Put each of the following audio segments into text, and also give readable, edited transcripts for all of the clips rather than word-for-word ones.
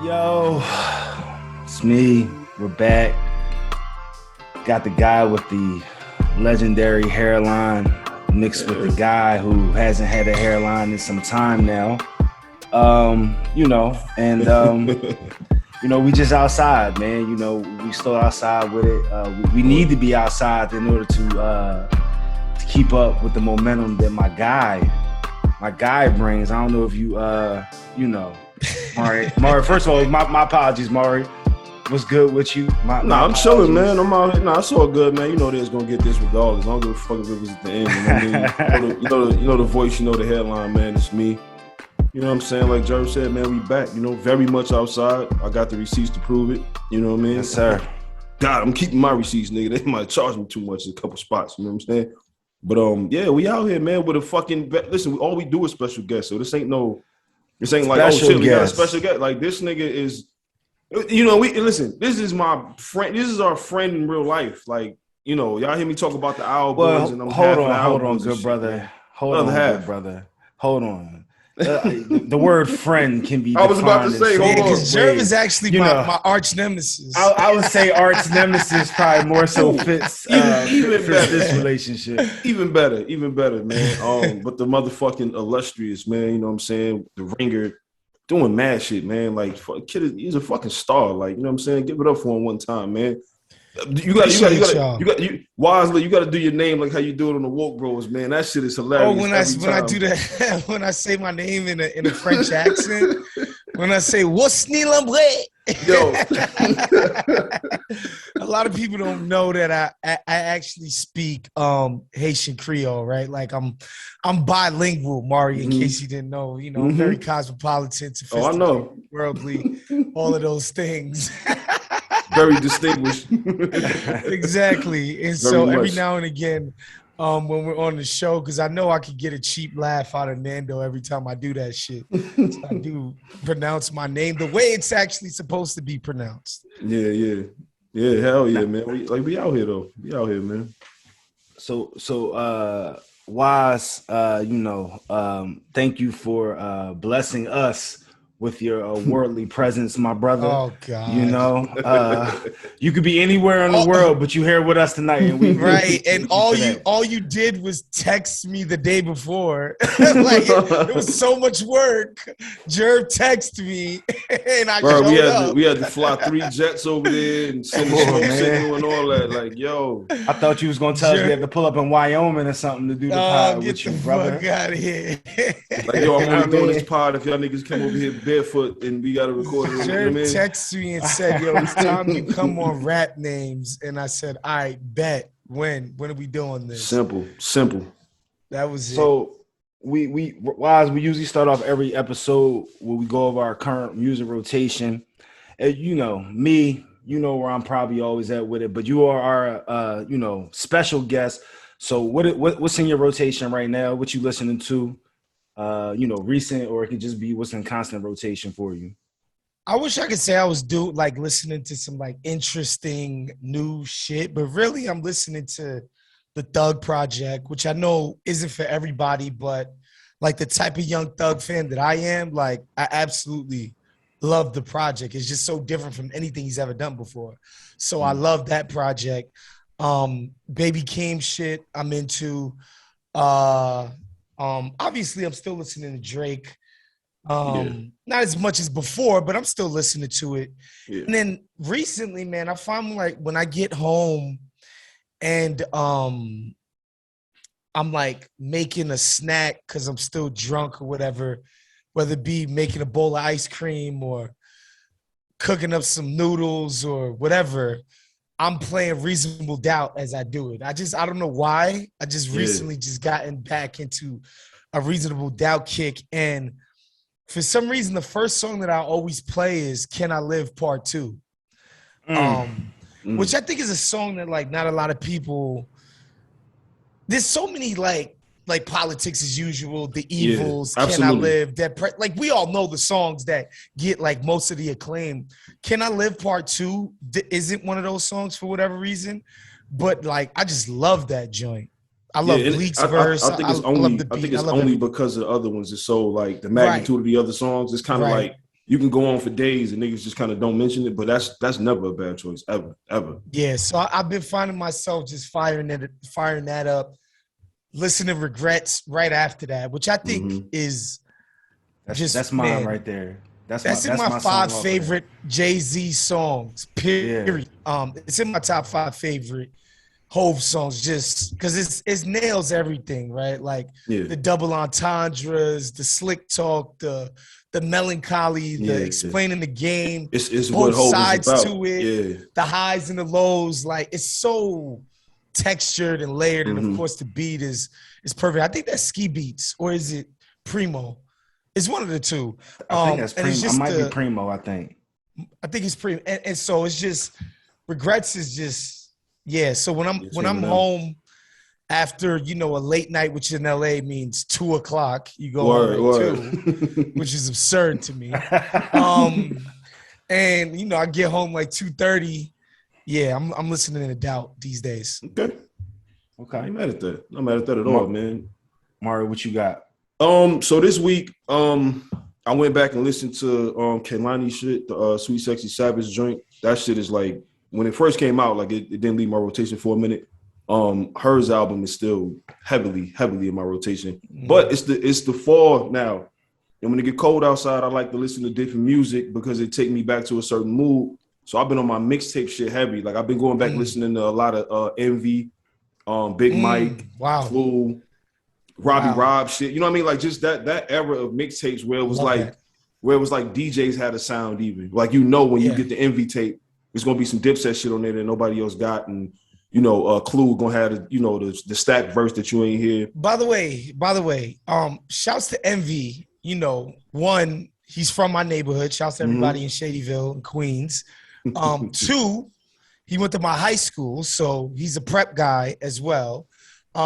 Yo, it's me. We're back. Got the guy with the legendary hairline mixed with the guy who hasn't had a hairline in some time now. We just outside, man. We still outside with it. We need to be outside in order to keep up with the momentum that my guy brings. I don't know if Mari. Mari, first of all, my apologies, Mari. What's good with you? I'm chilling, man. I'm out here. It's all good, man. You know they's gonna get this regardless. I don't give a fuck if it was at the end. You know what I mean? you know the voice, you know the headline, man. It's me. You know what I'm saying? Like Jerv said, man, we back. Very much outside. I got the receipts to prove it. You know what I mean? Yes, sir. God, I'm keeping my receipts, nigga. They might charge me too much in a couple spots. You know what I'm saying? But yeah, we out here, man, with a fucking listen. All we do is special guests, so this ain't like special we got a special guest. Like this nigga is. Listen, this is my friend. This is our friend in real life. Like, y'all hear me talk about the albums and I'm hold on, good brother. Hold on. The word friend can be. I was about to say, hold on. Because Jerv is actually my arch nemesis. I would say arch nemesis probably more so fits this relationship. Even better, man. But the motherfucking illustrious, man. You know what I'm saying? The ringer. Doing mad shit, man. Like, kid, he's a fucking star. Like, you know what I'm saying? Give it up for him one time, man. Wisely, you got to do your name like how you do it on the Woke Bros, man. That shit is hilarious. Oh, when I do that, when I say my name in a French accent, when I say "What's Nilambre?" Yo, a lot of people don't know that I actually speak Haitian Creole, right? Like I'm bilingual, Mari. In case you didn't know, I'm very cosmopolitan, sophisticated, I know, worldly, all of those things. Very distinguished. Exactly. And so every now and again, when we're on the show, because I know I could get a cheap laugh out of Nando every time I do that shit. So I do pronounce my name the way it's actually supposed to be pronounced. Yeah. Hell yeah, man. We out here though. We out here, man. So Wise, thank you for blessing us with your worldly presence, my brother. Oh God! You could be anywhere in the world, but you're here with us tonight, and we right. And all you did was text me the day before. Like it was so much work. Jerv texted me, and I showed up. We had to fly 3 jets over there and send the smoke signal and all that. Like, yo, I thought you was gonna tell us we had to pull up in Wyoming or something to do the pod with you, brother. Fuck out of here. Like, yo, I'm only doing this pod if y'all niggas come over here barefoot and we gotta record it. Jerv texted me and said, "Yo, it's time you come on Rap Names," and I said, "All right, bet. When are we doing this?" Simple. That was it. So we usually start off every episode where we go over our current music rotation. And me, where I'm probably always at with it, but you are our special guest. So what's in your rotation right now? What you listening to? Recent, or it could just be what's in constant rotation for you. I wish I could say I was listening to some interesting new shit, but really I'm listening to the Thug Project, which I know isn't for everybody, but like the type of young Thug fan that I am, like I absolutely love the project. It's just so different from anything he's ever done before. So I love that project. Baby Keem shit I'm into. Obviously I'm still listening to Drake. Not as much as before, but I'm still listening to it. Yeah. And then recently, man, I find like when I get home and I'm like making a snack because I'm still drunk or whatever, whether it be making a bowl of ice cream or cooking up some noodles or whatever, I'm playing Reasonable Doubt as I do it. I don't know why. I just recently just gotten back into a Reasonable Doubt kick. And for some reason, the first song that I always play is Can I Live Part 2? Which I think is a song that like not a lot of people, there's so many like Politics as Usual, The Evils, Can I Live, like we all know the songs that get like most of the acclaim. Can I Live Part 2 isn't one of those songs for whatever reason, but like I just love that joint. I love Bleak's verse. I think it's only because of the other ones. It's so like the magnitude of the other songs. It's kind of like you can go on for days and niggas just kind of don't mention it, but that's never a bad choice, ever. Yeah, so I've been finding myself just firing that up, listening to Regrets right after that, which I think is that's mine right there. That's in my 5 favorite there. Jay-Z songs, period. Yeah. It's in my top 5 favorite Hove songs, just because it nails everything, right? Like the double entendres, the slick talk, the melancholy, the explaining the game. It's both what sides Hove is about. to it, the highs and the lows. Like, it's so textured and layered, and of course the beat is perfect. I think that's Ski Beats, or is it Primo? It's one of the two. I think that's Primo. It might be Primo, I think. I think it's Primo. And so it's just, Regrets is just, so when I'm home after, a late night, which in LA means 2 o'clock, you go home at 2, which is absurd to me. And, I get home like 2:30. Yeah, I'm listening to Doubt these days. Okay. I ain't mad at that. I'm not mad at that at all, man. Mario, what you got? So this week, I went back and listened to Kehlani shit, the Sweet Sexy Savage joint. That shit is like, when it first came out, like it didn't leave my rotation for a minute. Hers album is still heavily in my rotation. But it's the fall now. And when it get cold outside, I like to listen to different music because it take me back to a certain mood. So I've been on my mixtape shit heavy. Like, I've been going back listening to a lot of Envy, Big Mike, Clue, Robbie Rob shit. You know what I mean? Like, just that era of mixtapes where it was like DJs had a sound even. Like, when you get the Envy tape, there's gonna be some Dipset shit on there that nobody else got, and Clue gonna have the stacked verse that you ain't hear. By the way, shouts to Envy. One, he's from my neighborhood. Shouts to everybody in Shadyville and Queens. 2, he went to my high school, so he's a prep guy as well.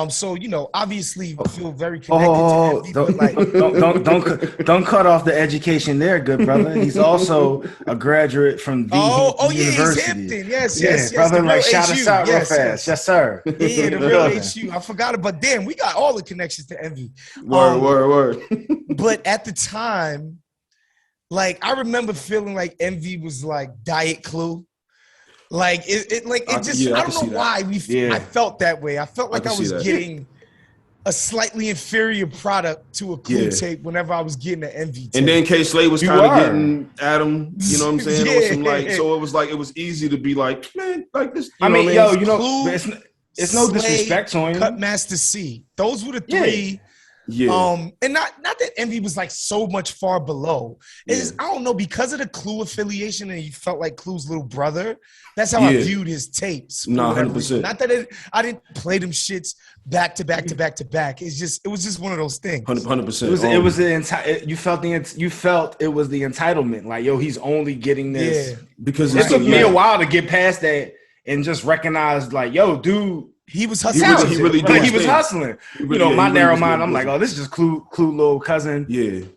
So obviously feel very connected to Envy, don't cut off the education there, good brother. He's also a graduate from the university. He's Hampton. Yes, brother. Like, shout HU. us out real fast, yes, sir. Yeah, the real HU. I forgot it, but damn, we got all the connections to Envy. Word. But at the time, like, I remember feeling like Envy was like Diet Clue. Like, I don't know why I felt that way. I felt like I was getting a slightly inferior product to a Clue tape whenever I was getting an Envy tape. And then K Slade was kind of getting Adam, you know what I'm saying? So it was easy to be like, man, like this. Clue, it's no Slade, disrespect on you. Cutmaster C. Those were the 3. Yeah. And not that Envy was like so much far below. It's I don't know, because of the Clue affiliation, and he felt like Clue's little brother. That's how I viewed his tapes. No, 100%. Not that I didn't play them shits back to back. It was just one of those things. 100%. It was the entire. You felt it was the entitlement. Like, yo, he's only getting this. Yeah. Because it took me a while to get past that and just recognize, like, yo, dude. He was hustling. He really did. He was hustling. My narrow mind, I'm like, oh, this is just Clue little cousin.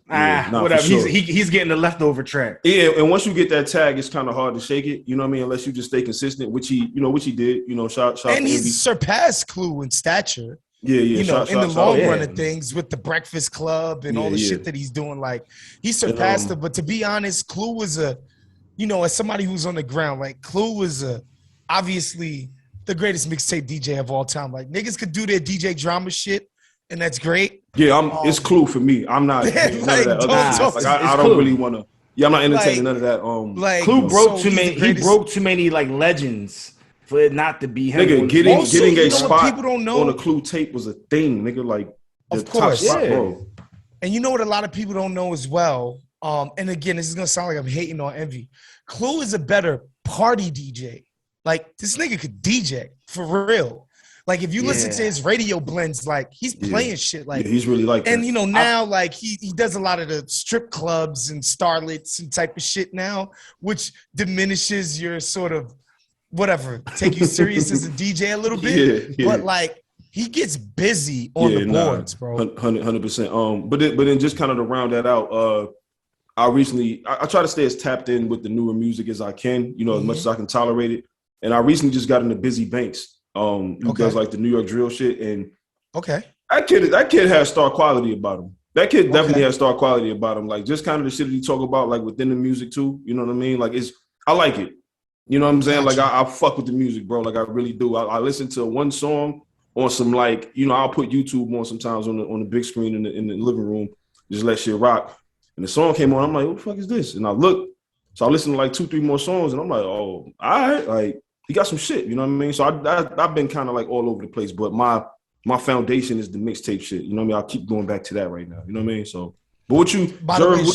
Whatever. Sure. He's getting the leftover track. Yeah, and once you get that tag, it's kind of hard to shake it. You know what I mean? Unless you just stay consistent, which he did. Shout and he's surpassed Clue in stature. Yeah. In the long run of things, with the Breakfast Club and all the shit that he's doing, like, he surpassed it. But to be honest, Clue was as somebody who's on the ground, like, Clue was obviously the greatest mixtape DJ of all time. Like, niggas could do their DJ drama shit, and that's great. Yeah, it's Clue for me. I'm not none of that other shit. I don't really want to. Yeah, I'm not entertaining none of that. Clue broke too many. He broke too many like legends for it not to be him. Nigga, getting a spot on a Clue tape was a thing. Nigga, like, the top spot, bro. And you know what a lot of people don't know as well. And again, this is gonna sound like I'm hating on Envy. Clue is a better party DJ. Like, this nigga could DJ for real. Like, if you listen to his radio blends, like, he's playing shit. Like, he's really like that. And now, like, he does a lot of the strip clubs and starlets and type of shit now, which diminishes your sort of whatever, take you serious as a DJ a little bit. But like, he gets busy on the boards, bro. 100%. But then just kind of to round that out, I try to stay as tapped in with the newer music as I can, as much as I can tolerate it. And I recently just got into Busy Banks, who does like the New York drill shit. And that kid has star quality about him. That kid definitely has star quality about him. Like just kind of the shit that he talk about, like within the music too. You know what I mean? Like I like it. You know what I'm saying? Gotcha. Like I fuck with the music, bro. Like I really do. I listen to one song on some like, you know, I'll put YouTube on sometimes on the big screen in the living room, just let shit rock. And the song came on, I'm like, what the fuck is this? And I look, so I listened to like 2-3 more songs, and I'm like, oh, all right, like he got some shit. You know what I mean? So I've been kind of like all over the place, but my foundation is the mixtape shit. You know what I mean? I'll keep going back to that right now. You know what I mean? So. But what you by the way,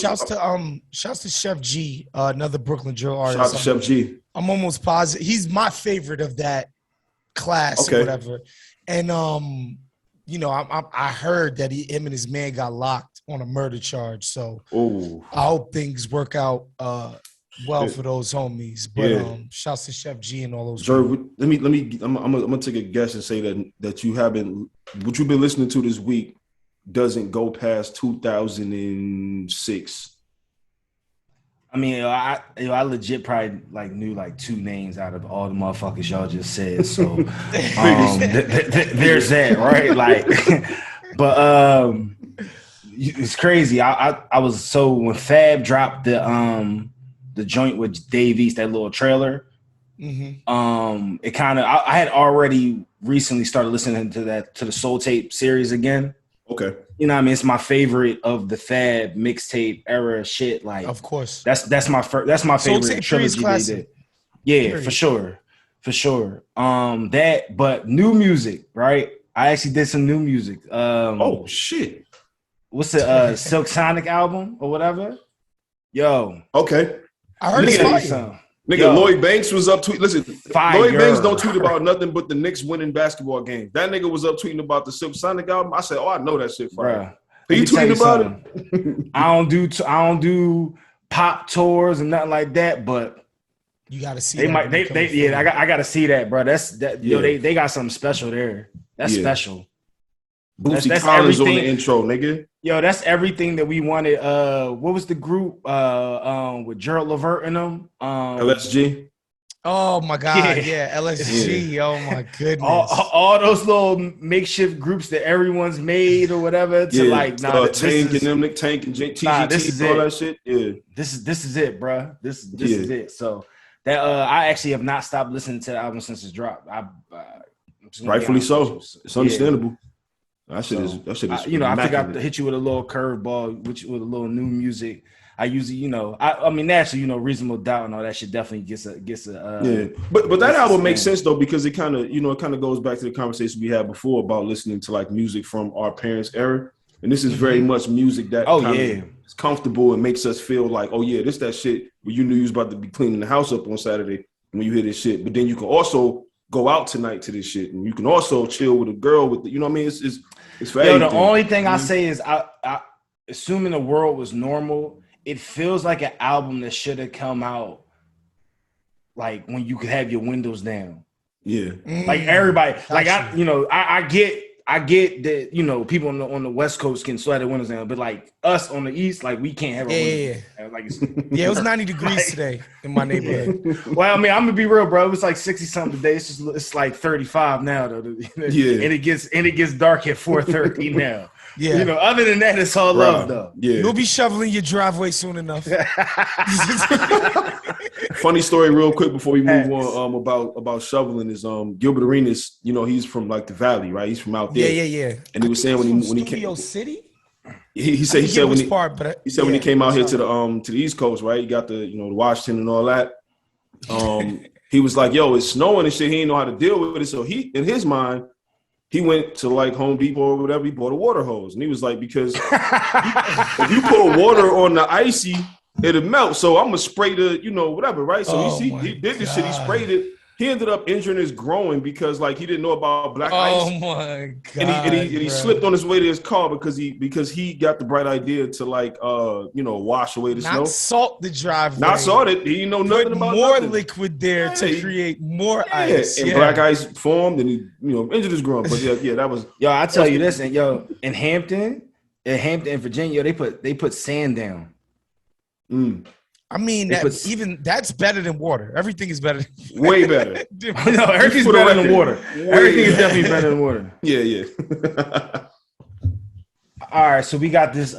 shouts to Chef G, another Brooklyn drill artist. Shout out to Chef G. I'm almost positive he's my favorite of that class or whatever. And you know, I heard that him and his man got locked on a murder charge. So I hope things work out well for those homies. But shouts to Chef G and all those. Jerv, I'm gonna take a guess and say that you haven't what you've been listening to this week doesn't go past 2006. I mean, I legit probably like knew like 2 names out of all the motherfuckers y'all just said. So there's that, right? Like, but it's crazy. I was so when Fab dropped the joint with Dave East, that little trailer. Mm-hmm. It kind of I had already recently started listening to the Soul Tape series again. Okay. You know what I mean? It's my favorite of the Fab mixtape era shit. Like, of course. That's my favorite trilogy they did. Yeah, period. For sure. That, but new music, right? I actually did some new music. Oh shit. What's the Silk Sonic album or whatever? Yo. Okay. I heard it. Nigga, Lloyd Banks was up tweeting. Listen, Lloyd Banks don't tweet about nothing but the Knicks winning basketball games. That nigga was up tweeting about the Silk Sonic album. I said, "Oh, I know that shit, fire." Are you tweeting about it? I don't do pop tours and nothing like that, but you got to see. I got to see that, bro. That's that. Yo, they got something special there. That's special. Bootsy Collins on the intro, nigga. Yo, that's everything that we wanted. What was the group with Gerald Levert in them? LSG. Oh my God, yeah, LSG. Yeah. Oh my goodness. All those little makeshift groups that everyone's made or whatever to Tank and them, Nick Tank and TGT, this is all it. That shit. Yeah, this is it, bro. This is it. So that I actually have not stopped listening to the album since it's dropped. Rightfully so. It's understandable. That shit is. You know, I think I have to hit you with a little curveball, with a little new music. I usually, you know, I mean, naturally, you know, Reasonable Doubt and all that shit definitely gets a. But that album makes sense though, because it kind of, you know, it kind of goes back to the conversation we had before about listening to like music from our parents' era, and this is very much music that is comfortable and makes us feel like, oh yeah, this that shit where you knew you was about to be cleaning the house up on Saturday when you hear this shit, but then you can also go out tonight to this shit, and you can also chill with a girl with, you know what I mean? It's for everything. The only thing I say is, I assuming the world was normal, it feels like an album that should have come out like when you could have your windows down. Yeah, like everybody, like I get that, you know, people on the West Coast can sweat their windows down, but like us on the East, like we can't have a windows down. Like it was 90 degrees today in my neighborhood. Well, I mean, I'm gonna be real, bro. It was like 60 something today. It's like 35 now, though. Yeah, and it gets dark at 4:30 now. Yeah, you know. Other than that, it's all love, though. Yeah, you'll be shoveling your driveway soon enough. Funny story, real quick, before we move on. About shoveling is Gilbert Arenas. You know, he's from like the Valley, right? He's from out there. Yeah. And he was saying when he came, Studio City. He said when he came out here to the East Coast, right? He got the Washington and all that. He was like, yo, it's snowing and shit. He didn't know how to deal with it, so he, in his mind, he went to like Home Depot or whatever. He bought a water hose, and he was like, because if you pour water on the icy, it'll melt. So I'm gonna spray the, whatever, right? So he did this shit. He sprayed it. He ended up injuring his groin because like he didn't know about black ice. Oh my God! And he slipped on his way to his car because he got the bright idea to like wash away the snow. Not salt the driveway. Not salt it. He didn't know nothing about more nothing. Liquid there to create more ice. And black ice formed, and he injured his groin. But yeah, that was. Yo, I tell you this, and in Hampton, Virginia, they put sand down. I mean, that's better than water. Everything is better. Way better. No, everything's better than water. Everything is definitely better than water. Yeah. All right, so we got this.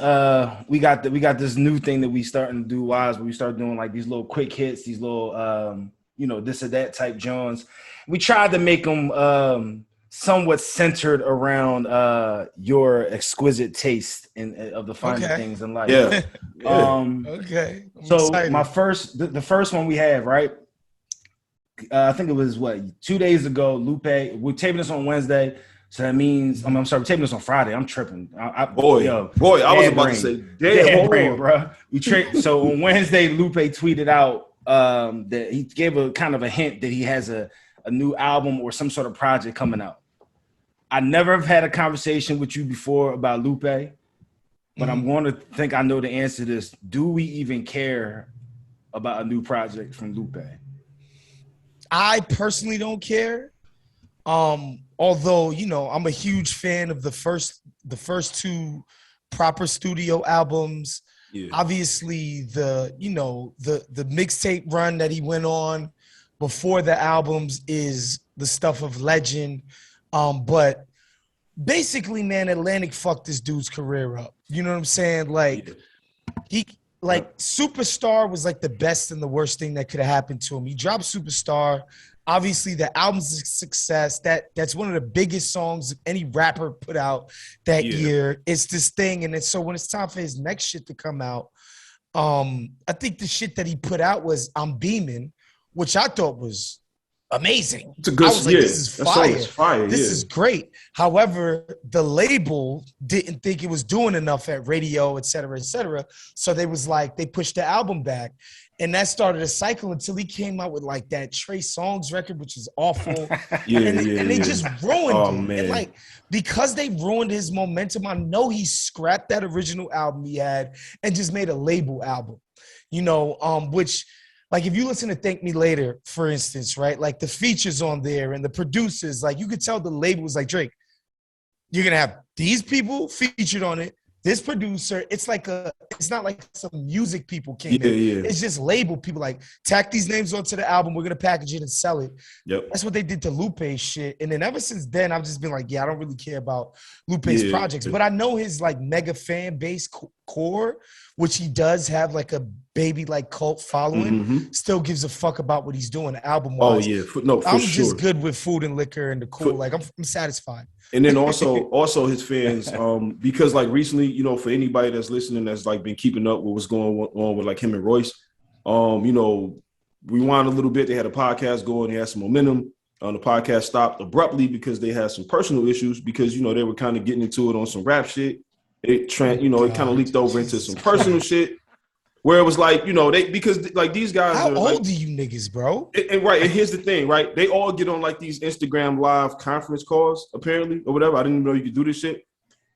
We got this new thing that we starting to do. Wise, where we start doing like these little quick hits, these little, this or that type Jones. We tried to make them somewhat centered around your exquisite taste of the finer things in life. Yeah. Okay. So the first one we have, right? I think it was 2 days ago. Lupe, we're taping this on Wednesday. So that means I'm sorry, we're taping this on Friday. I'm tripping. I was about to say, damn, brain, bro. So on Wednesday, Lupe tweeted out that he gave a kind of a hint that he has a new album or some sort of project coming out. I never have had a conversation with you before about Lupe, but I'm going to think I know the answer to this. Do we even care about a new project from Lupe? I personally don't care. Although, I'm a huge fan of the first two proper studio albums. Yeah. Obviously the mixtape run that he went on before the albums is the stuff of legend. But basically, man, Atlantic fucked this dude's career up. You know what I'm saying? Superstar was like the best and the worst thing that could have happened to him. He dropped Superstar. Obviously, the album's a success. That's one of the biggest songs any rapper put out that year. It's this thing. And so when it's time for his next shit to come out, I think the shit that he put out was I'm Beaming, which I thought was amazing. It's a good, I was like, this is fire. This is great. However, the label didn't think it was doing enough at radio, et cetera, et cetera. So they pushed the album back. And that started a cycle until he came out with like that Trey Songz record, which is awful. And they just ruined it. And because they ruined his momentum, I know he scrapped that original album he had and just made a label album, which like if you listen to Thank Me Later, for instance, right? Like the features on there and the producers, like you could tell the label was like, Drake, you're going to have these people featured on it. This producer, it's not like some music people came in. It's just label people like tack these names onto the album. We're going to package it and sell it. Yep. That's what they did to Lupe's shit. And then ever since then, I've just been like, I don't really care about Lupe's projects. But I know his like mega fan base core, which he does have like a baby like cult following, still gives a fuck about what he's doing album wise. Oh, yeah. I'm just good with food and liquor and the cool. I'm satisfied. And then also his fans, because like recently, for anybody that's listening that's like been keeping up with what's going on with like him and Royce, rewind a little bit. They had a podcast going, they had some momentum. The podcast stopped abruptly because they had some personal issues because they were kind of getting into it on some rap shit. It kind of leaked over into some personal shit. Where it was like, because like these guys How are old are you niggas, bro? And here's the thing, right? They all get on like these Instagram live conference calls, apparently, or whatever. I didn't even know you could do this shit.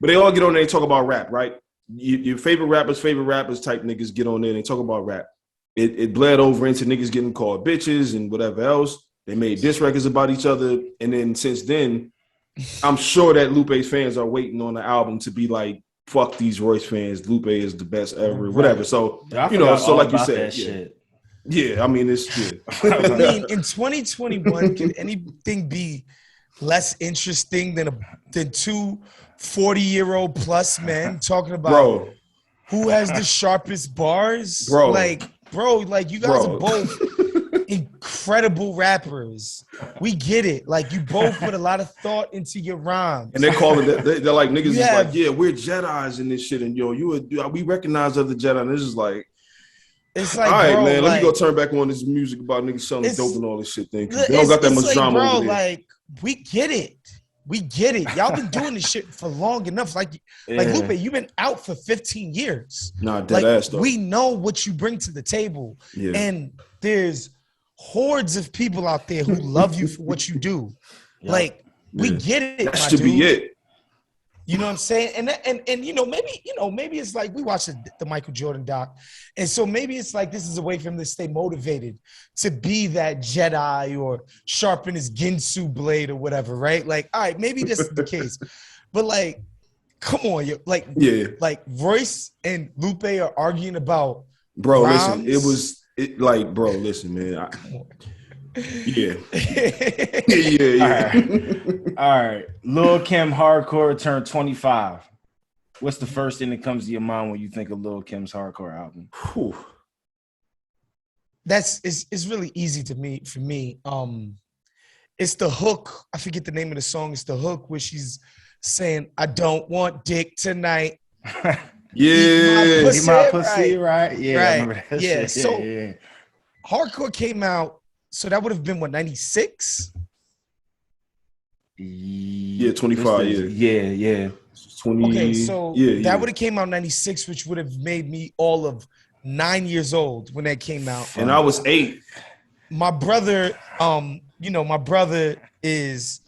But they all get on there and talk about rap, right? Your favorite rappers type niggas get on there and they talk about rap. It bled over into niggas getting called bitches and whatever else. They made diss records about each other. And then since then, I'm sure that Lupe's fans are waiting on the album to be like, fuck these Royce fans. Lupe is the best ever, whatever. So, so like you said, I mean, it's shit. I mean, in 2021, can anything be less interesting than two 40-year-old plus men talking about who has the sharpest bars? Bro. Like you guys are both incredible rappers. We get it. Like you both put a lot of thought into your rhymes. And they're calling it, they're like niggas is like, we're Jedis in this shit. And we recognize other Jedi. And it's like, all right, man, let me go turn back on this music about niggas selling dope and all this shit thing. They don't got that much drama over there. Like, we get it. Y'all been doing this shit for long enough. Like Lupe, you've been out for 15 years. Nah, dead ass though. We know what you bring to the table. Yeah. And there's hordes of people out there who love you for what you do. Yeah. Like, we get it. That should be it. You know what I'm saying? And maybe it's like we watched the Michael Jordan doc. And so maybe it's like this is a way for him to stay motivated to be that Jedi or sharpen his Ginsu blade or whatever, right? Like, all right, maybe this is the case. But like, come on, like Royce and Lupe are arguing about rhymes. Listen, listen, man. Yeah. All right. Lil Kim Hardcore turned 25. What's the first thing that comes to your mind when you think of Lil Kim's hardcore album? Whew. It's really easy for me. It's the hook. I forget the name of the song. It's the hook where she's saying, "I don't want dick tonight." Yeah, Eat my pussy, right? Yeah, right. I remember that shit. So yeah. hardcore came out. So that would have been what, 96? Yeah, 25. Yeah. 20. Okay, so that would have came out 96, which would have made me all of 9 years old when that came out. And I was 8. My brother, my brother is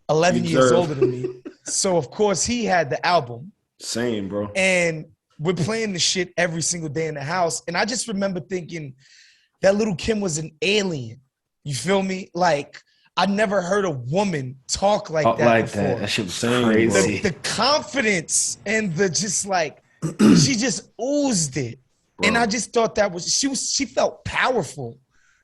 11 years older than me. So of course he had the album. Same, bro. And we're playing the shit every single day in the house. And I just remember thinking that Little Kim was an alien. You feel me? Like, I never heard a woman talk like that before. That shit was crazy. The confidence and the just like, she just oozed it. Bro. And I just thought she felt powerful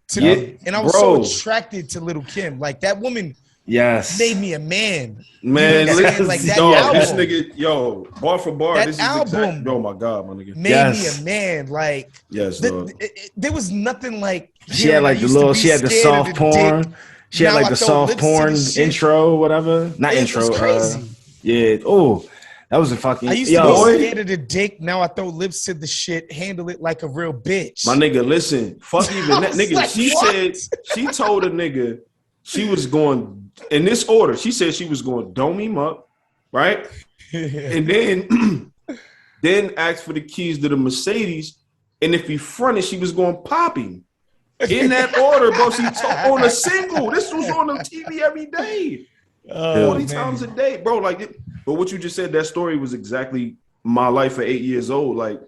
to me. And I was so attracted to Little Kim. Like, that woman made me a man. Man, like that album, this nigga, bar for bar, that album, oh my God, my nigga. Made me a man. Like, there was nothing like, she had like she had the soft porn. Dick. She had like the soft porn intro, whatever. Not intro. It was crazy. Yeah. Oh, that was a fucking. I used to be scared of the dick. Now I throw lips to the shit. Handle it like a real bitch. My nigga, listen. Fuck even that nigga. Like, she told a nigga she was going in this order. She said she was going to dome him up, right? And then asked for the keys to the Mercedes. And if he fronted, she was going to pop him. In that order, bro. She on a single. This was on the TV every day. 40 times a day, bro. Like, but what you just said, that story was exactly my life at 8 years old. Like,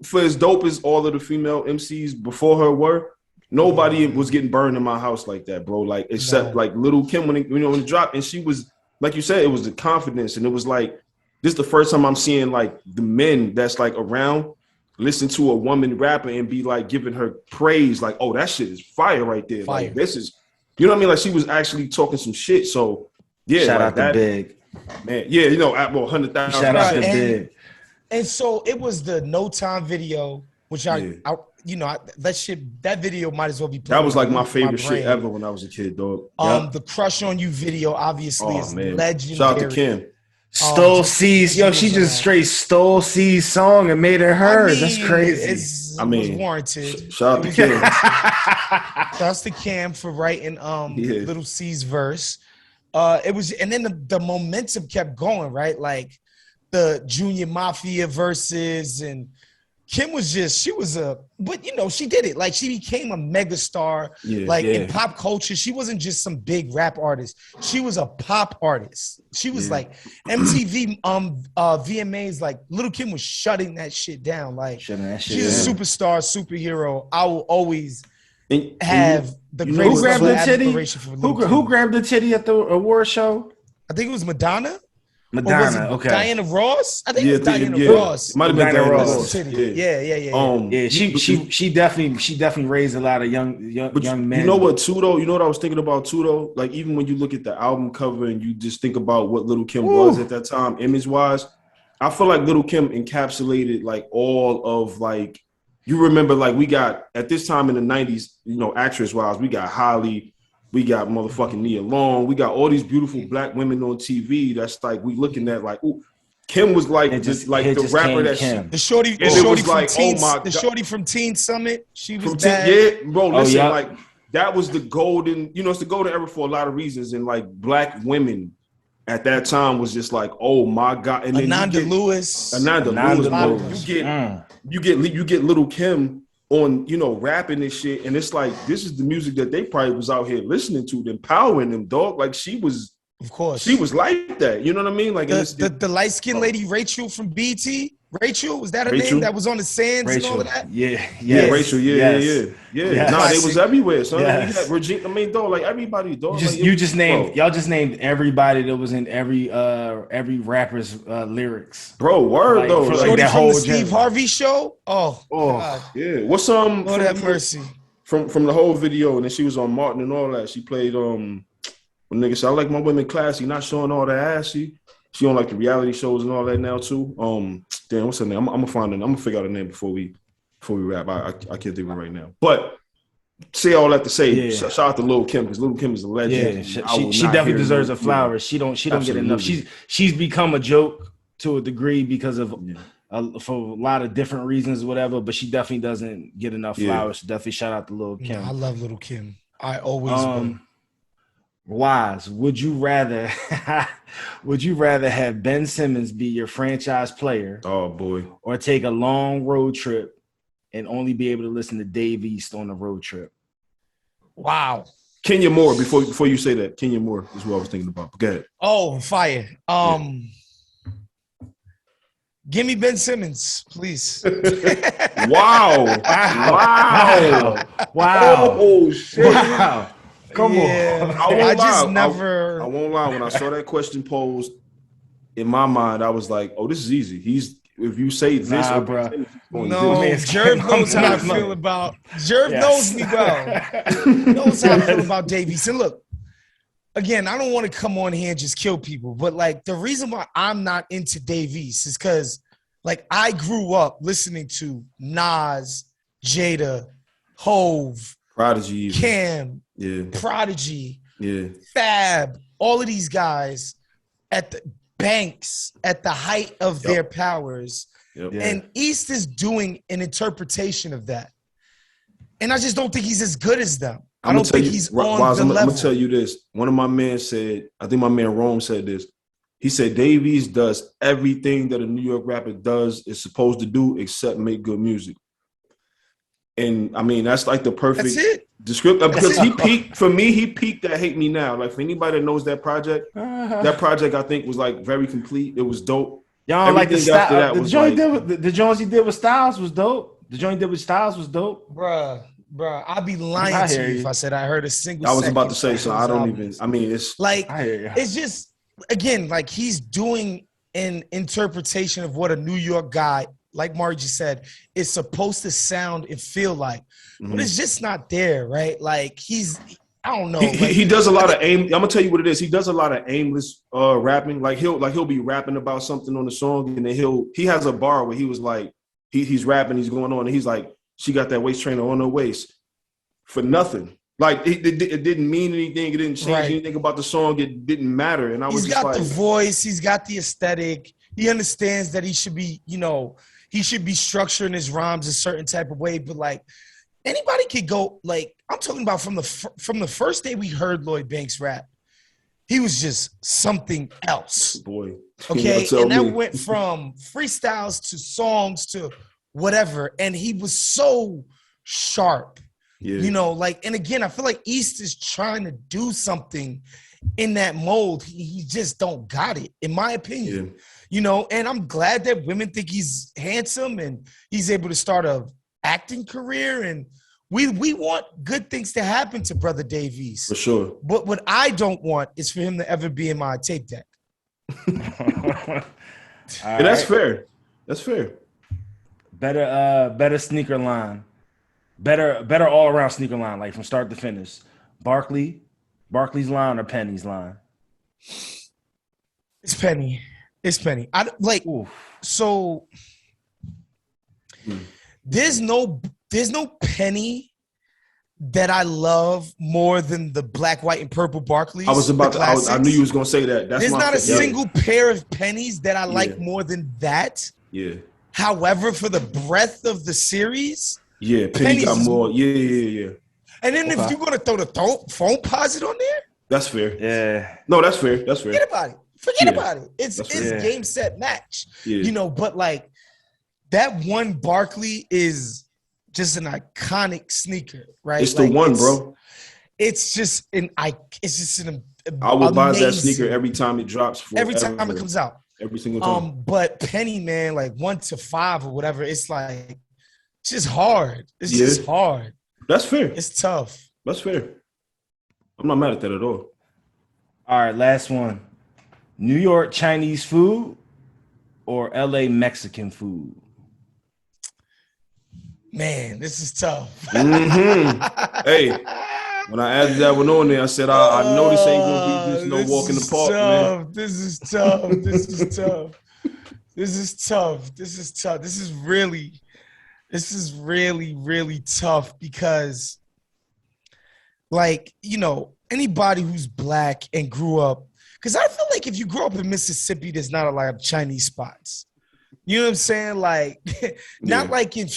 for as dope as all of the female MCs before her were, nobody was getting burned in my house like that, bro. Like, except like Little Kim when it dropped, and she was, like you said, it was the confidence, and it was like, this is the first time I'm seeing like the men that's like around listen to a woman rapper and be like giving her praise, like, oh, that shit is fire right there. Fire. Like, this is, you know what I mean? Like, she was actually talking some shit. So yeah, shout like out to Big, man. Yeah, at 100,000. Shout out to Big. And so it was the No Time video, which that video might as well be. That was like my favorite shit ever when I was a kid, dog. The Crush on You video obviously is legendary. Shout out to Kim. Stole C's, she just straight stole C's song and made it hers. That's crazy. It was warranted. Shout out to Kim. Shouts to Cam for writing Little C's verse. It was, and then the momentum kept going, right? Like the Junior Mafia verses, and Kim was but she did it. Like, she became a megastar. In pop culture, she wasn't just some big rap artist. She was a pop artist. She was like MTV, VMAs. Like, Little Kim was shutting that shit down. Like, she's a superstar, superhero. I will always have the greatest admiration for Little Kim. Who grabbed the titty at the award show? I think it was Madonna. Okay. Diana Ross? I think it was Diana Ross. Might have been Diana Ross. Yeah. She definitely raised a lot of young men. You know what too though? You know what I was thinking about too though? Like, even when you look at the album cover and you just think about what Little Kim was at that time, image wise, I feel like Little Kim encapsulated like all of like, you remember, like, we got at this time in the 90s, actress wise, we got Holly. We got motherfucking Nia Long. We got all these beautiful black women on TV. That's like, we looking at like, ooh, Kim was like the rapper that the shorty from Teen Summit. She was bad. Bro. Listen, like, that was the golden. It's the golden era for a lot of reasons. And like, black women at that time was just like, oh my God. And then Ananda Lewis, bro. You get Little Kim on, rapping this shit, and it's like, this is the music that they probably was out here listening to, empowering them, dog. Like, she was, of course, she was like that. You know what I mean? Like, the light skinned lady Rachel from BT. Rachel, was that her name? That was on the Sands and all of that. Yeah, Rachel. Yeah. Nah, they was everywhere. So you got Regina. I mean, dog, like, everybody, dog. Y'all just named everybody that was in every rapper's lyrics. Bro, word like, though. Like, Shorty that from whole the Steve Harvey show. Oh, God. Yeah. What's Lord have mercy. From the whole video, and then she was on Martin and all that. She played when niggas said, I like my women classy, not showing all the ass. She on like the reality shows and all that now too. Damn, what's her name? I'm gonna find it. I'm gonna figure out her name before we wrap. I can't think of it right now. But say all that to say, shout out to Lil' Kim, because Lil' Kim is a legend. Yeah, she definitely deserves her flowers. She don't get enough. She's become a joke to a degree because of for a lot of different reasons, whatever. But she definitely doesn't get enough flowers. So definitely shout out to Lil' Kim. I love Lil' Kim. I always will. Wise, would you rather have Ben Simmons be your franchise player? Oh boy. Or take a long road trip and only be able to listen to Dave East on the road trip? Wow. Kenya Moore, before you say that, Kenya Moore is what I was thinking about. Go ahead. Oh, fire. Give me Ben Simmons, please. Wow. Oh shit. Wow. Come on. I won't lie. When I saw that question posed, in my mind, I was like, "Oh, this is easy." If you say this, bro. No, Jerv knows how I feel about. Jerv knows me well. Knows how I feel about Davies. And look, again, I don't want to come on here and just kill people, but like the reason why I'm not into Davies is because, like, I grew up listening to Nas, Jada, Hove, Prodigy, Cam. Prodigy, Fab, all of these guys at the Banks at the height of their powers. And East is doing an interpretation of that. And I just don't think he's as good as them. I don't think he's on the level. I'm gonna tell you this. One of my men said, I think my man Rome said this. He said Davies does everything that a New York rapper is supposed to do except make good music. And I mean, that's like the perfect description because he peaked at Hate Me Now. Like for anybody that knows that project I think was like very complete. It was dope. Y'all like the style. The joints he did with Styles was dope. The joint he did with Styles was dope. Bruh, I'd be lying to you if I said I heard a single. I was about to say, so I don't even. I mean, it's like it's just again like he's doing an interpretation of what a New York guy, like Margie said, is supposed to sound and feel like, but it's just not there, right? Like I don't know. He does a lot of aim. I'm gonna tell you what it is. He does a lot of aimless rapping. Like he'll be rapping about something on the song, and then he has a bar where he was like, he's rapping, he's going on, and he's like, she got that waist trainer on her waist for nothing. Like it didn't mean anything. It didn't change anything about the song. It didn't matter. And I was he's got the voice. He's got the aesthetic. He understands that he should be, he should be structuring his rhymes a certain type of way. But like anybody could go. Like I'm talking about from the first day we heard Lloyd Banks rap, he was just something else. Boy, okay, and that went from freestyles to songs to whatever, and he was so sharp. Yeah. And again, I feel like East is trying to do something in that mold. He just don't got it, in my opinion. Yeah. And I'm glad that women think he's handsome and he's able to start a acting career. And we want good things to happen to Brother Davies. For sure. But what I don't want is for him to ever be in my tape deck. That's fair. That's fair. Better sneaker line. Better all around sneaker line, like from start to finish. Barkley's line or Penny's line? It's Penny. I like. Oof. So there's no Penny that I love more than the black, white, and purple Barkleys. I knew you was gonna say that. There's not a single pair of pennies that I like more than that. Yeah. However, for the breadth of the series. Yeah, Penny got more. Yeah. And then if you're gonna throw the phone posit on there, that's fair. Yeah. No, that's fair. Forget about it. It's game, set, match. Yeah. But like that one Barkley is just an iconic sneaker, right? It's the one, bro. It's just an. I will buy that sneaker every time it drops. Every time it comes out. Every single time. But Penny, man, like 1 to 5 or whatever, it's like. It's just hard. It's just hard. That's fair. It's tough. That's fair. I'm not mad at that at all. All right, last one. New York Chinese food or LA Mexican food? Man, this is tough. Mm-hmm. Hey, When I added that one on there, I said, I know this ain't gonna be just no walk in the park, man. This is tough. This is tough. This is tough. This is tough. This is really, really tough because, like, you know, anybody who's black and grew up, because I feel like if you grew up in Mississippi, there's not a lot of Chinese spots. You know what I'm saying? Like, not like in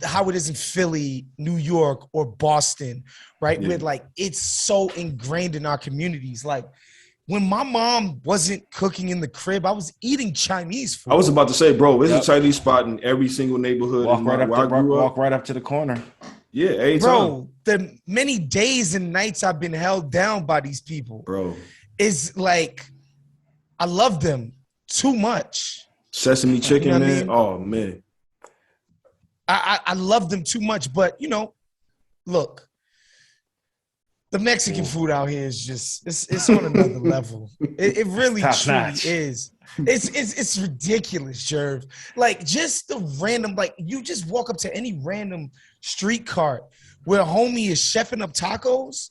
how it is in Philly, New York, or Boston, right? Where like it's so ingrained in our communities. Like, when my mom wasn't cooking in the crib, I was eating Chinese food. I was about to say, bro, there's a Chinese spot in every single neighborhood. Walk right up to the corner. Yeah, anytime. Bro, the many days and nights I've been held down by these people, bro, is like, I love them too much. Sesame chicken, you know man. I mean? Oh, man. I love them too much, but, you know, look, the Mexican food out here is just, it's on another level. It really truly is. It's ridiculous, Jerv. Like, just the random, like, you just walk up to any random street cart where homie is chefing up tacos.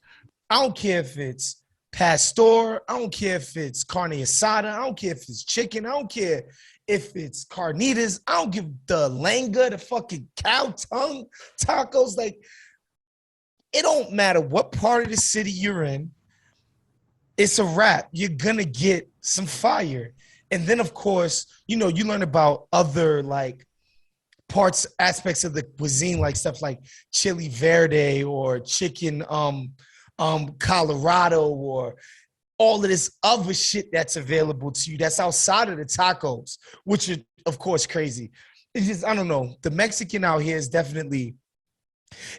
I don't care if it's pastor. I don't care if it's carne asada. I don't care if it's chicken. I don't care if it's carnitas. I don't give the langa, the fucking cow tongue tacos. Like, it don't matter what part of the city you're in. It's a wrap. You're going to get some fire. And then, of course, you know, you learn about other, like, aspects of the cuisine, like stuff like chili verde or chicken Colorado or all of this other shit that's available to you that's outside of the tacos, which are, of course, crazy. It's just, I don't know. The Mexican out here is definitely,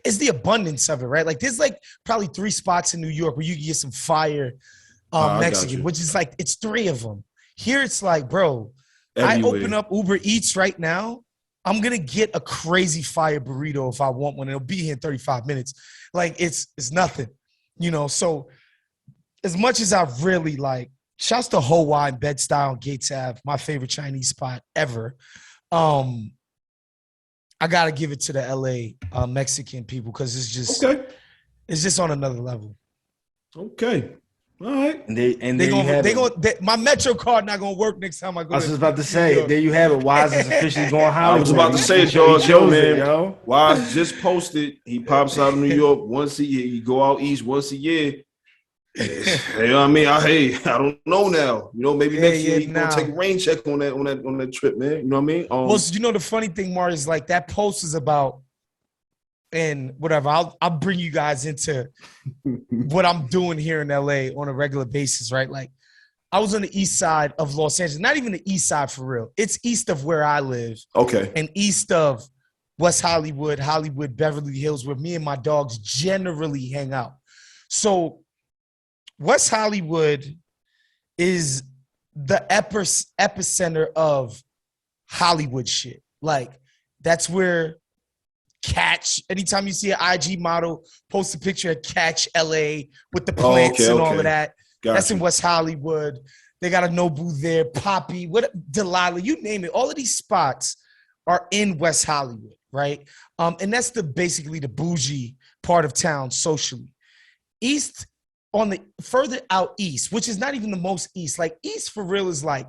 it's the abundance of it, right? Like, there's like probably 3 spots in New York where you can get some fire Mexican, which is like, it's 3 of them. Here it's like, bro, everywhere. I open up Uber Eats right now, I'm going to get a crazy fire burrito if I want one. It'll be here in 35 minutes. Like, it's nothing, you know? So as much as I really like, shouts to Hoa and Bed-Stuy on Gates Ave, my favorite Chinese spot ever. I got to give it to the LA Mexican people because it's just, it's just on another level. Okay. All right. My Metro card not gonna work next time I go. I was just about to say, there you have it. Wise is officially going Hollywood. I was about to say, George, man. Wise just posted. He pops out of New York once a year. He go out east once a year. You know what I mean? I don't know now. You know, maybe next year he's gonna take a rain check on that trip, man. You know what I mean? Well, so you know the funny thing, Mar, is like that post is about. And whatever, I'll bring you guys into what I'm doing here in LA on a regular basis, right? Like, I was on the east side of Los Angeles, not even the east side for real. It's east of where I live. Okay. And east of West Hollywood, Beverly Hills, where me and my dogs generally hang out. So West Hollywood is the epicenter of Hollywood shit. Like, that's where Catch, anytime you see an IG model post a picture of Catch LA with the plants and all of that, that's in West Hollywood. They got a Nobu there, Poppy, Delilah, you name it. All of these spots are in West Hollywood, right? And that's basically the bougie part of town socially. East, on the further out east, which is not even the most east, like east for real is like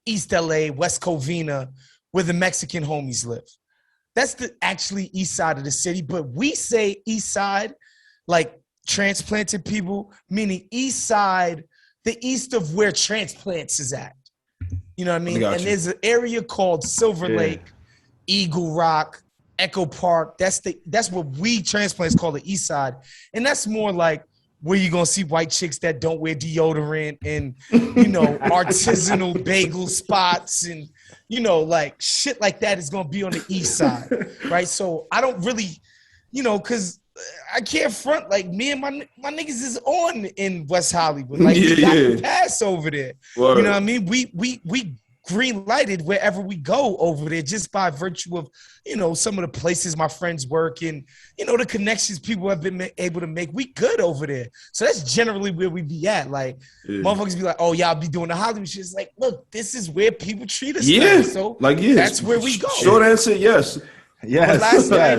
East LA, West Covina, where the Mexican homies live. That's the actually east side of the city, but we say east side like transplanted people, meaning east side, the east of where transplants is at. You know what I mean? And there's an area called Silver Lake, Eagle Rock, Echo Park. That's what we transplants call the east side. And that's more like where you're going to see white chicks that don't wear deodorant and, you know, artisanal bagel spots and, you know, like shit like that is going to be on the east side, right? So I don't really, you know, because I can't front, like me and my niggas is on in West Hollywood. Like we got to pass over there. Word. You know what I mean? We green lighted wherever we go over there just by virtue of, you know, some of the places my friends work and, you know, the connections people have been able to make. We good over there. So that's generally where we be at. Like motherfuckers be like, oh, y'all be doing the Hollywood shit. It's like, look, this is where people treat us. Yeah. So like, that's where we go. Short answer, yes. Yes. But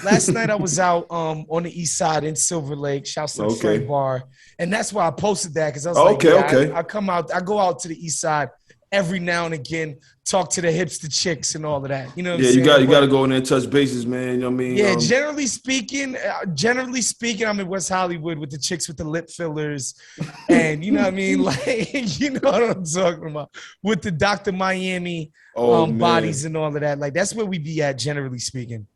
last night I was out on the east side in Silver Lake. Shouts to the Friend Bar. And that's why I posted that, because I was I come out, I go out to the east side every now and again, talk to the hipster chicks and all of that. You know what I'm saying? You got to go in there and touch bases, man. You know what I mean? Yeah, generally speaking, I'm in West Hollywood with the chicks with the lip fillers, and you know what I mean? Like, you know what I'm talking about, with the Dr. Miami bodies and all of that. Like, that's where we be at, generally speaking.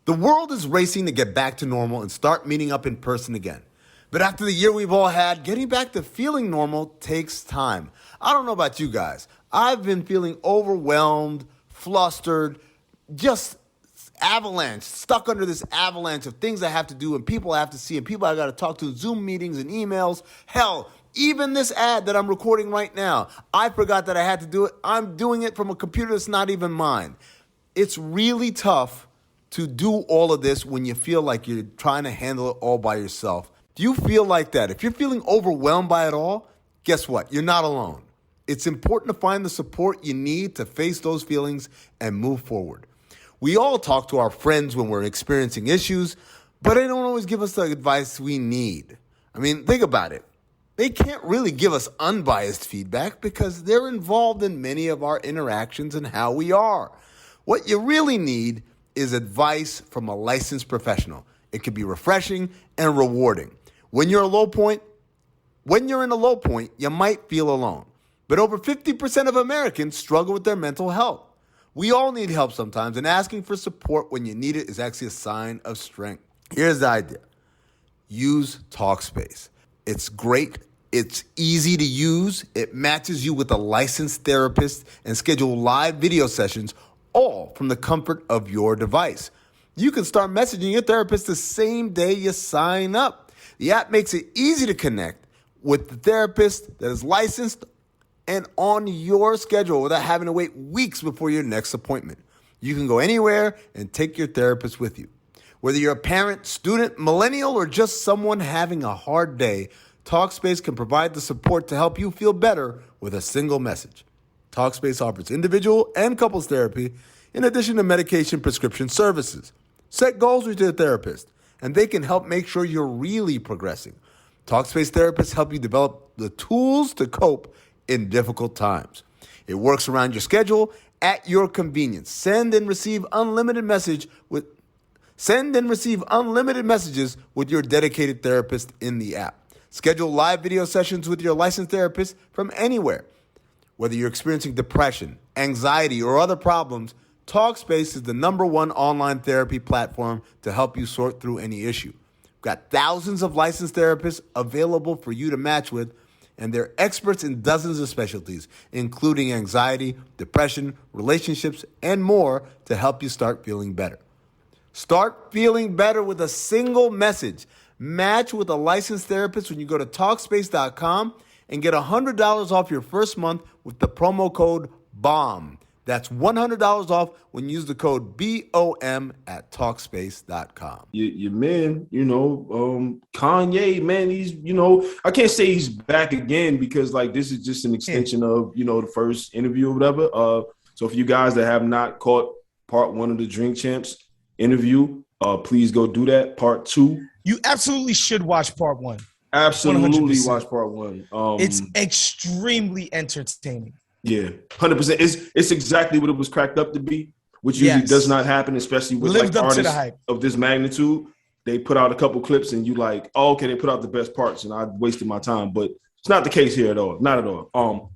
The world is racing to get back to normal and start meeting up in person again. But after the year we've all had, getting back to feeling normal takes time. I don't know about you guys. I've been feeling overwhelmed, flustered, just stuck under this avalanche of things I have to do and people I have to see and people I got to talk to, Zoom meetings and emails. Hell, even this ad that I'm recording right now, I forgot that I had to do it. I'm doing it from a computer that's not even mine. It's really tough to do all of this when you feel like you're trying to handle it all by yourself. Do you feel like that? If you're feeling overwhelmed by it all, guess what? You're not alone. It's important to find the support you need to face those feelings and move forward. We all talk to our friends when we're experiencing issues, but they don't always give us the advice we need. I mean, think about it. They can't really give us unbiased feedback because they're involved in many of our interactions and how we are. What you really need is advice from a licensed professional. It can be refreshing and rewarding. When you're in a low point, you might feel alone. But over 50% of Americans struggle with their mental health. We all need help sometimes, and asking for support when you need it is actually a sign of strength. Here's the idea. Use Talkspace. It's great. It's easy to use. It matches you with a licensed therapist and schedule live video sessions, all from the comfort of your device. You can start messaging your therapist the same day you sign up. The app makes it easy to connect with the therapist that is licensed and on your schedule without having to wait weeks before your next appointment. You can go anywhere and take your therapist with you. Whether you're a parent, student, millennial, or just someone having a hard day, Talkspace can provide the support to help you feel better with a single message. Talkspace offers individual and couples therapy in addition to medication prescription services. Set goals with your therapist, and they can help make sure you're really progressing. Talkspace therapists help you develop the tools to cope in difficult times. It works around your schedule at your convenience. Send and receive unlimited messages with your dedicated therapist in the app. Schedule live video sessions with your licensed therapist from anywhere. Whether you're experiencing depression, anxiety, or other problems, Talkspace is the #1 online therapy platform to help you sort through any issue. We've got thousands of licensed therapists available for you to match with, and they're experts in dozens of specialties, including anxiety, depression, relationships, and more to help you start feeling better. Start feeling better with a single message. Match with a licensed therapist when you go to Talkspace.com and get $100 off your first month with the promo code BOMB. That's $100 off when you use the code BOM at Talkspace.com. Your man, Kanye, man, he's, I can't say he's back again because, like, this is just an extension of, the first interview or whatever. So for you guys that have not caught part 1 of the Drink Champs interview, please go do that. Part 2. You absolutely should watch part 1. Absolutely 100%. Watch part 1. It's extremely entertaining. Yeah, 100%. It's exactly what it was cracked up to be, which usually does not happen, especially with artists of this magnitude. They put out a couple clips and you like, oh, okay, they put out the best parts and I wasted my time. But it's not the case here at all. Not at all.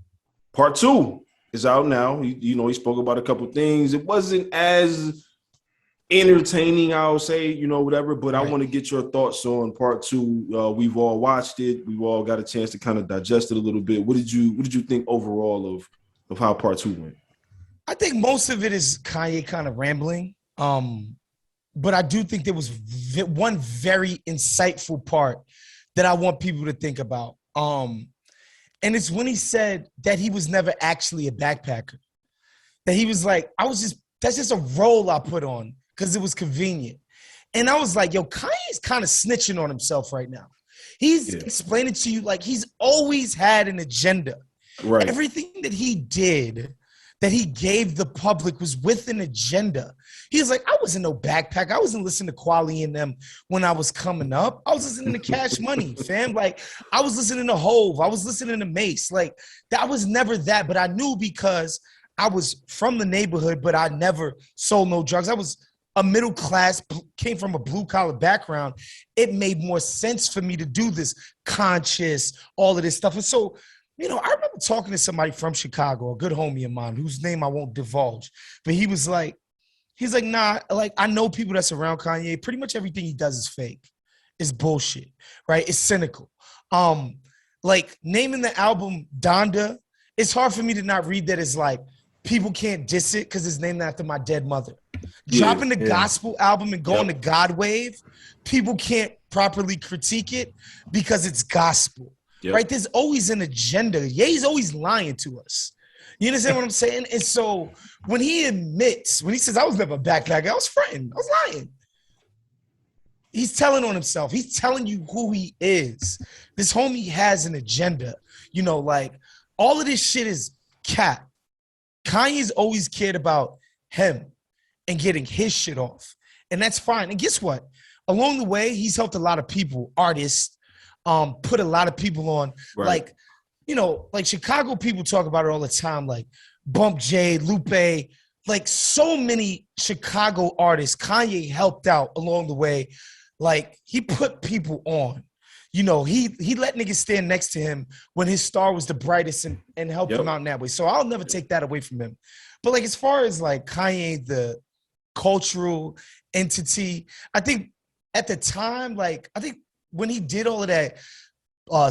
Part 2 is out now. He spoke about a couple things. It wasn't as entertaining, I would say, whatever. But right. I want to get your thoughts on part 2. We've all watched it. We've all got a chance to kind of digest it a little bit. What did you think overall of how part 2 went? I think most of it is Kanye kind of rambling. But I do think there was one very insightful part that I want people to think about. And it's when he said that he was never actually a backpacker. That he was like, that's just a role I put on because it was convenient. And I was like, yo, Kanye's kind of snitching on himself right now. He's explaining to you like he's always had an agenda. Right. Everything that he did that he gave the public was with an agenda. He was like, I wasn't no backpack. I wasn't listening to Quali and them when I was coming up. I was listening to Cash Money, fam. Like, I was listening to Hove. I was listening to Mace. Like, that was never that. But I knew because I was from the neighborhood, but I never sold no drugs. I was a middle class, came from a blue collar background. It made more sense for me to do this conscious, all of this stuff. And so, I remember talking to somebody from Chicago, a good homie of mine, whose name I won't divulge, but he's like, nah, like, I know people that's around Kanye. Pretty much everything he does is fake. It's bullshit, right? It's cynical. Like, naming the album Donda, it's hard for me to not read that as like, people can't diss it because it's named after my dead mother. Dropping the gospel album and going to God Wave, people can't properly critique it because it's gospel. Right? There's always an agenda. Ye's always lying to us. You understand what I'm saying? And so when he says, I was never a backpacker, I was fronting, I was lying. He's telling on himself. He's telling you who he is. This homie has an agenda. Like, all of this shit is cap. Kanye's always cared about him and getting his shit off. And that's fine. And guess what? Along the way, he's helped a lot of people, artists, put a lot of people on, like, like Chicago people talk about it all the time, like Bump J, Lupe, like so many Chicago artists Kanye helped out along the way. Like, he put people on. He let niggas stand next to him when his star was the brightest and helped him out in that way. So I'll never take that away from him. But like, as far as like Kanye, the cultural entity, I think at the time, like, I think when he did all of that,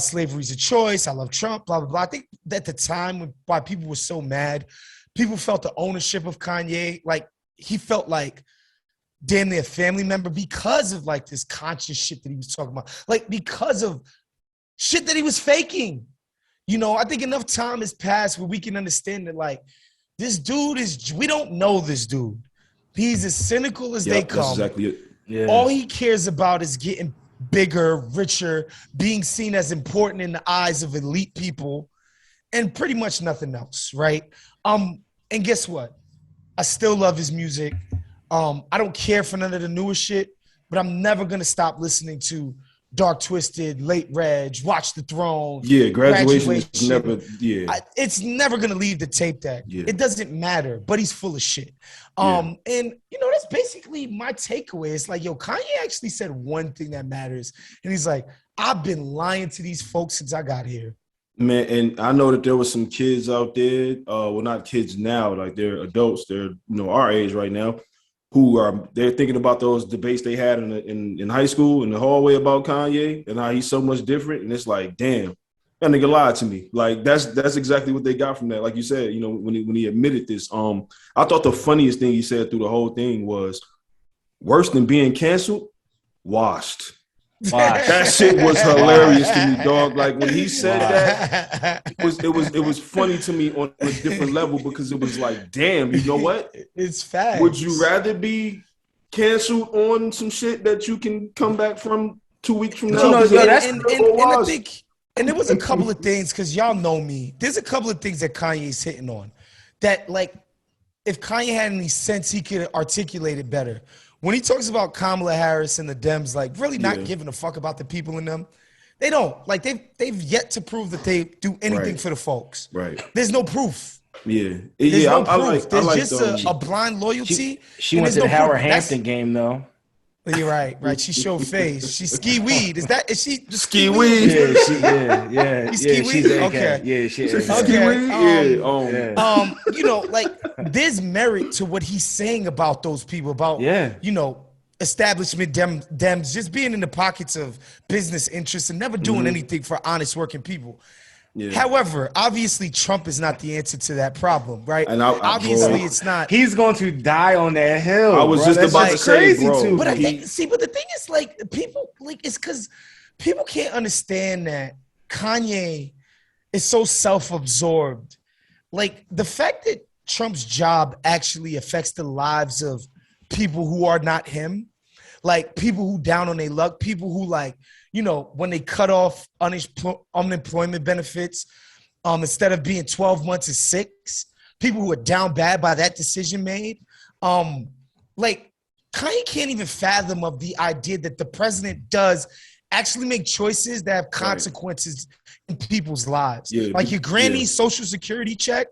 slavery's a choice, I love Trump, blah, blah, blah. I think at the time why people were so mad, people felt the ownership of Kanye. Like, he felt like damn near a family member because of like this conscious shit that he was talking about. Like, because of shit that he was faking. I think enough time has passed where we can understand that, like, this dude we don't know this dude. He's as cynical as they come. That's exactly it. Yeah. All he cares about is getting bigger, richer, being seen as important in the eyes of elite people, and pretty much nothing else, right? And guess what? I still love his music. I don't care for none of the newer shit, but I'm never gonna stop listening to Dark Twisted, Late Reg, Watch the Throne. Yeah, graduation is never. It's never gonna leave the tape deck. Yeah. It doesn't matter, but he's full of shit. And that's basically my takeaway. It's like, Kanye actually said one thing that matters, and he's like, I've been lying to these folks since I got here. Man, and I know that there were some kids out there. Well, not kids now, like they're adults. They're our age right now, they're thinking about those debates they had in high school in the hallway about Kanye and how he's so much different. And it's like, damn, that nigga lied to me. Like, that's exactly what they got from that. Like you said, when he admitted this, I thought the funniest thing he said through the whole thing was, worse than being canceled, washed. That shit was hilarious to me, dog. Like, when he said that, it was funny to me on a different level, because it was like, damn, you know what? It's facts. Would you rather be canceled on some shit that you can come back from 2 weeks from now? And I think, and there was a couple of things, because y'all know me. There's a couple of things that Kanye's hitting on that, like, if Kanye had any sense, he could articulate it better. When he talks about Kamala Harris and the Dems, like, really not giving a fuck about the people in them, they don't. Like, they've yet to prove that they do anything for the folks. Right. There's no proof. Yeah. There's no proof. There's just a blind loyalty. She went to the Howard Hampton game, though. You're right. She showed face. She ski weed. Is she ski weed? Yeah. Ski weed. Okay. Yeah, she ski weed. Like, there's merit to what he's saying about those people. About establishment Dems just being in the pockets of business interests and never doing anything for honest working people. Yeah. However, obviously Trump is not the answer to that problem, right? And obviously it's not. He's going to die on that hill. I was just about to say, bro. But but the thing is, like, people, like, it's because people can't understand that Kanye is so self-absorbed. Like, the fact that Trump's job actually affects the lives of people who are not him, like people who down on their luck, people who, like, when they cut off unemployment benefits, instead of being 12 months, it's 6. people who are down bad by that decision made. Like Kanye can't even fathom of the idea that the president does actually make choices that have consequences in people's lives. Like your granny's social security check,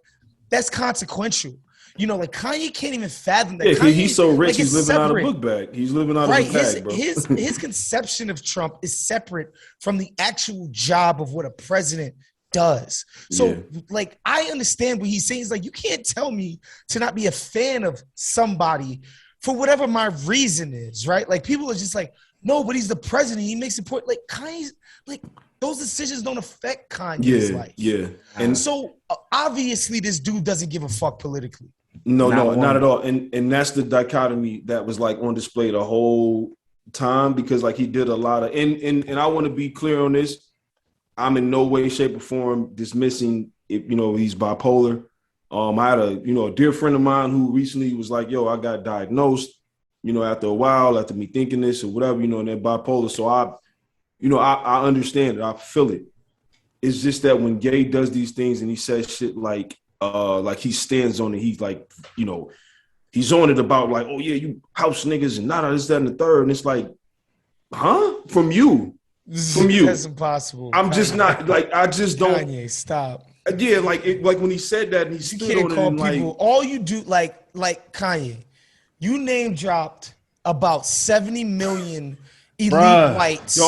that's consequential. You know, like Kanye can't even fathom that. Yeah, he's so rich, he's living out of a book bag. He's living out of a bag, bro. His conception of Trump is separate from the actual job of what a president does. So, like, I understand what he's saying. He's like, you can't tell me to not be a fan of somebody for whatever my reason is, right? Like, people are just like, no, but he's the president. He makes important. Like, Kanye's, like, those decisions don't affect Kanye's life. And so, obviously, this dude doesn't give a fuck politically. No, not at all. And that's the dichotomy that was like on display the whole time, because like he did a lot of and I want to be clear on this. I'm in no way, shape, or form dismissing if he's bipolar. I had a dear friend of mine who recently was like, yo, I got diagnosed, after a while, after me thinking this or whatever, and they're bipolar. So I understand it, I feel it. It's just that when Gay does these things and he says shit like he stands on it, he's like, he's on it about like, oh yeah, you house niggas and not this, that, and the third. And it's like, huh? From you. That's impossible. I'm just not like, I just don't. Kanye, stop. Yeah, like when he said that, and he stood on it and people, all you do, like Kanye, you name dropped about 70 million elite whites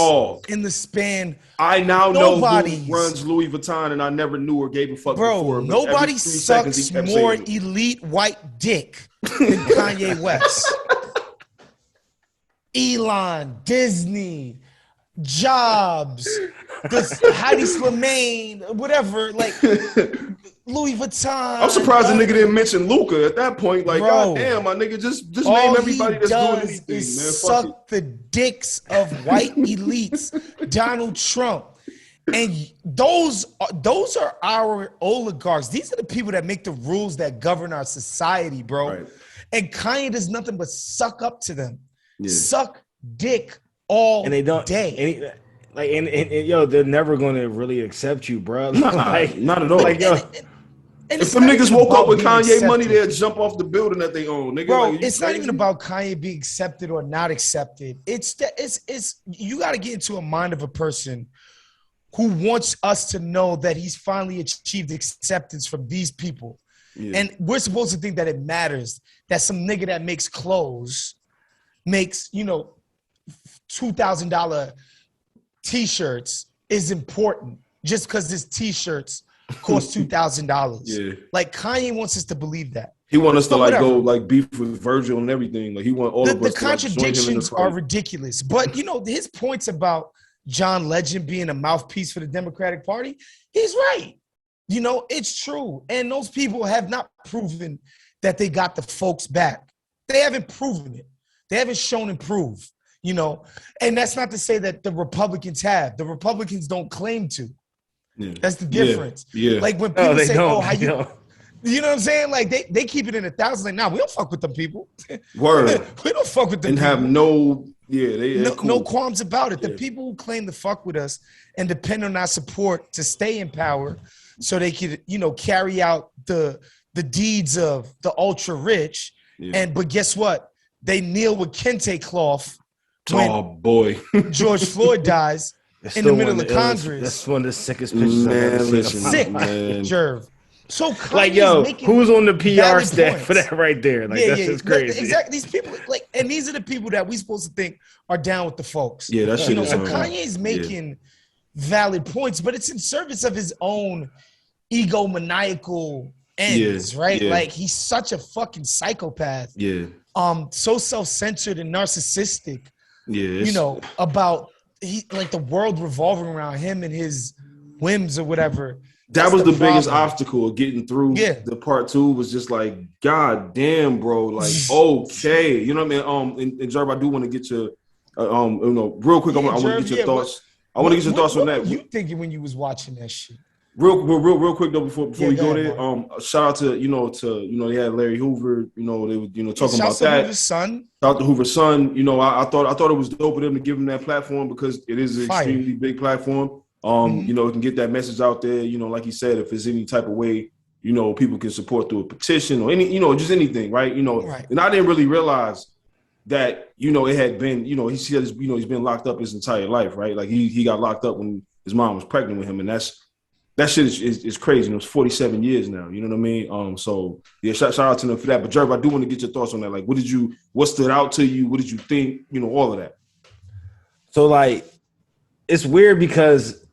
in the span. I now know who runs Louis Vuitton, and I never knew or gave a fuck before. Nobody sucks more elite white dick than Kanye West. Elon, Disney, Jobs, Heidi Slimane, whatever, like Louis Vuitton. I'm surprised the nigga didn't mention Luca at that point. Like, goddamn, my nigga, just name everybody that's doing anything, man. Suck the dicks of white elites, Donald Trump. And those are our oligarchs. These are the people that make the rules that govern our society, bro. Right. And Kanye does nothing but suck up to them. Suck dick all and they don't, day. And they're never going to really accept you, bro. Like, not at all. Like, yo, if some niggas woke up with Kanye money, they'd jump off the building that they own. Nigga, bro, like, it's not even about Kanye being accepted or not accepted. It's you got to get into a mind of a person who wants us to know that he's finally achieved acceptance from these people. Yeah. And we're supposed to think that it matters that some nigga that makes clothes makes, $2,000 T-shirts is important just because his T-shirts cost $2,000. Yeah. Like Kanye wants us to believe that. He wants us to go like beef with Virgil and everything. Like he want all of us. The contradictions are ridiculous. But his points about John Legend being a mouthpiece for the Democratic Party, he's right. It's true. And those people have not proven that they got the folks back. They haven't proven it. They haven't shown and prove, and that's not to say that the Republicans have. The Republicans don't claim to. Yeah. That's the difference. Yeah. Like when people say, "Oh, how you?" You know what I'm saying? Like they keep it in 1,000. Like, nah, we don't fuck with them people. Word. We don't fuck with them. And people. Have no, cool. No qualms about it. The people who claim to fuck with us and depend on our support to stay in power, so they could, carry out the deeds of the ultra rich. Yeah. But guess what? They kneel with kente cloth when George Floyd dies in the middle of Congress. That's one of the sickest pictures I've ever seen. Sick, Jerv. So who's on the PR staff for that right there? Like that's just crazy. Exactly. These people, and these are the people that we supposed to think are down with the folks. Yeah, that's so Kanye's making valid points, but it's in service of his own egomaniacal ends, right? Yeah. Like he's such a fucking psychopath. Yeah. So self-centered and narcissistic. Yeah. About the world revolving around him and his whims or whatever. That was the biggest obstacle of getting through the part 2 was just like, God damn, bro. Like, okay. You know what I mean? And Jerv, I do want to get your real quick, I want to get your thoughts. I want to get your thoughts on that. What were you thinking when you was watching that shit? Real quick though, before we go there, shout out to they had Larry Hoover, they were talking about that. Hoover's son. Shout out to Hoover's son. I thought it was dope of them to give him that platform because it is an extremely big platform. It can get that message out there. Like he said, if there's any type of way you know, people can support through a petition or any, you know, just anything, right? You know, Right. And I didn't really realize that, you know, it had been, you know, he says, you know, he's been locked up his entire life, right? Like he got locked up when his mom was pregnant with him, and that shit is crazy. And it was 47 years now. You know what I mean? So yeah, shout out to them for that. But Jerv, I do want to get your thoughts on that. Like, what stood out to you? What did you think? You know, all of that. So like, it's weird because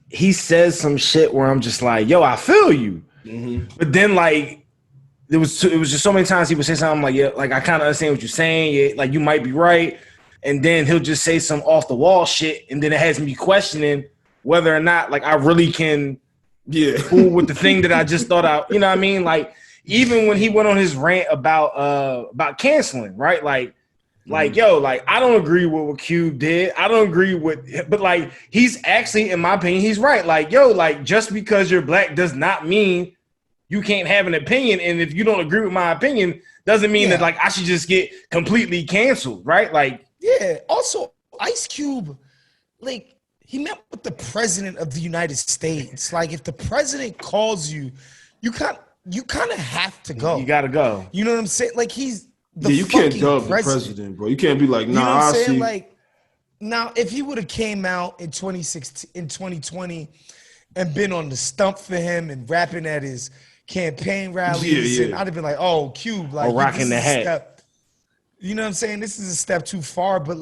he says some shit where I'm just like, yo, I feel you. Mm-hmm. But then like, it was just so many times he would say something like, yeah, like I kind of understand what you're saying. Yeah, like you might be right. And then he'll just say some off the wall shit. And then it has me questioning whether or not like I really can fool with the thing that I just thought out. You know what I mean? Like even when he went on his rant about canceling, right? Like, yo, like I don't agree with what Cube did. I don't agree with, but like he's actually, in my opinion, he's right. Like, yo, like just because you're black does not mean you can't have an opinion. And if you don't agree with my opinion, doesn't mean that like I should just get completely canceled, right? Like, yeah. Also, Ice Cube, like he met with the president of the United States. Like if the president calls you, you kind of have to go. You got to go. You know what I'm saying? Like he's you can't dub the president, bro. You can't be like, nah, you know what I'm saying? see. Like now, if he would have came out in 2020 and been on the stump for him and rapping at his campaign rallies, and I'd have been like, oh, Cube, like rocking the hat. You know what I'm saying? This is a step too far, but